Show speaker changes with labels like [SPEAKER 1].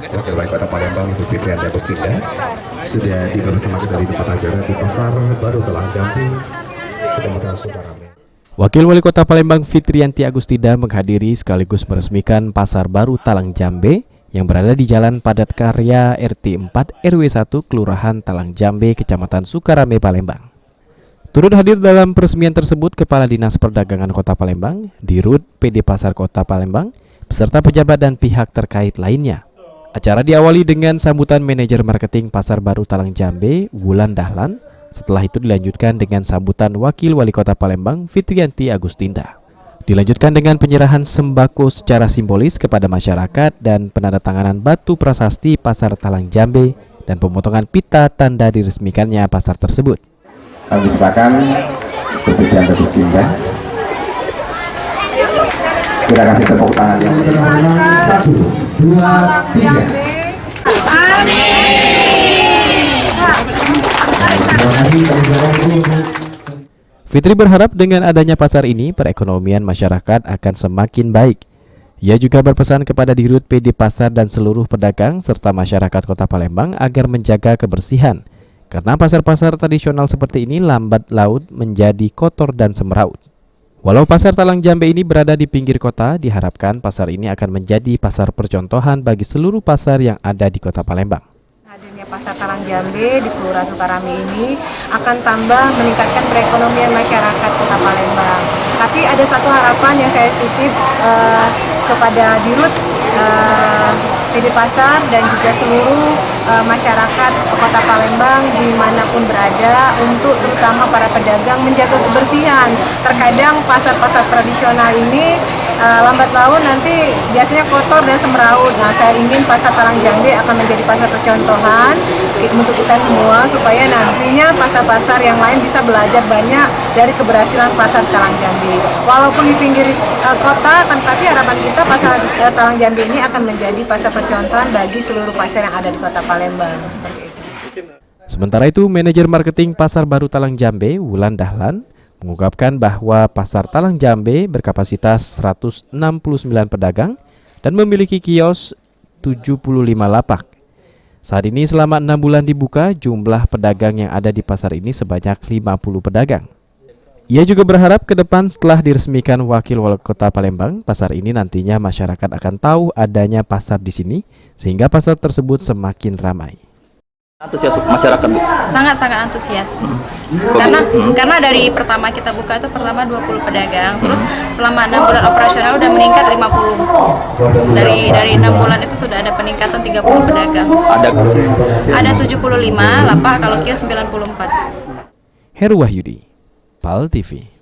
[SPEAKER 1] Wakil Wali Kota Palembang Ibu Fitriyanti Agustinda sudah tiba bersama kita di tempat acara di Pasar Baru Talang Jambi, Kecamatan Sukarame.
[SPEAKER 2] Wakil Wali Kota Palembang Fitriyanti Agustinda menghadiri sekaligus meresmikan Pasar Baru Talang Jambe yang berada di Jalan Padat Karya RT 4 RW 1 Kelurahan Talang Jambe, Kecamatan Sukarame, Palembang. Turut hadir dalam peresmian tersebut Kepala Dinas Perdagangan Kota Palembang, Dirut PD Pasar Kota Palembang, beserta pejabat dan pihak terkait lainnya. Acara diawali dengan sambutan Manajer Marketing Pasar Baru Talang Jambe, Wulan Dahlan. Setelah itu dilanjutkan dengan sambutan Wakil Wali Kota Palembang Fitriyanti Agustinda. Dilanjutkan dengan penyerahan sembako secara simbolis kepada masyarakat dan penandatanganan batu prasasti Pasar Talang Jambe dan pemotongan pita tanda diresmikannya pasar tersebut.
[SPEAKER 1] Kami silakan Fitriyanti Agustinda. Kita kasih tepuk tangan yang 1, 2, 3.
[SPEAKER 2] Fitri berharap dengan adanya pasar ini, perekonomian masyarakat akan semakin baik. Ia juga berpesan kepada Dirut PD Pasar dan seluruh pedagang serta masyarakat Kota Palembang agar menjaga kebersihan, karena pasar-pasar tradisional seperti ini lambat laut menjadi kotor dan semeraut. Walau Pasar Talang Jambe ini berada di pinggir kota, diharapkan pasar ini akan menjadi pasar percontohan bagi seluruh pasar yang ada di Kota Palembang.
[SPEAKER 3] Hadirnya Pasar Talang Jambe di Kelurahan Sukarame ini akan tambah meningkatkan perekonomian masyarakat Kota Palembang. Tapi ada satu harapan yang saya titip kepada Dirut PD Pasar dan juga seluruh masyarakat Kota Palembang dimanapun berada, untuk terutama para pedagang menjaga kebersihan. Terkadang pasar-pasar tradisional ini lambat laun nanti biasanya kotor dan semeraut. Nah, saya ingin Pasar Talang Jambe akan menjadi pasar percontohan untuk kita semua, supaya nantinya pasar-pasar yang lain bisa belajar banyak dari keberhasilan Pasar Talang Jambe. Walaupun di pinggir kota, tapi harapan kita Pasar Talang Jambe ini akan menjadi pasar percontohan bagi seluruh pasar yang ada di Kota Palembang. Seperti itu.
[SPEAKER 2] Sementara itu, Manajer Marketing Pasar Baru Talang Jambe, Wulan Dahlan, mengungkapkan bahwa Pasar Talang Jambe berkapasitas 169 pedagang dan memiliki kios 75 lapak. Saat ini selama 6 bulan dibuka, jumlah pedagang yang ada di pasar ini sebanyak 50 pedagang. Ia juga berharap ke depan setelah diresmikan Wakil Wali Kota Palembang, pasar ini nantinya masyarakat akan tahu adanya pasar di sini sehingga pasar tersebut semakin ramai.
[SPEAKER 4] Antusias masyarakat, Bu?
[SPEAKER 5] Sangat-sangat antusias. Karena dari pertama kita buka itu pertama 20 pedagang, terus selama 6 bulan operasional udah meningkat 50. Dari 6 bulan itu sudah ada peningkatan 30 pedagang. Ada 75 lapak, kalau kios 94.
[SPEAKER 2] Heru Wahyudi, PAL TV.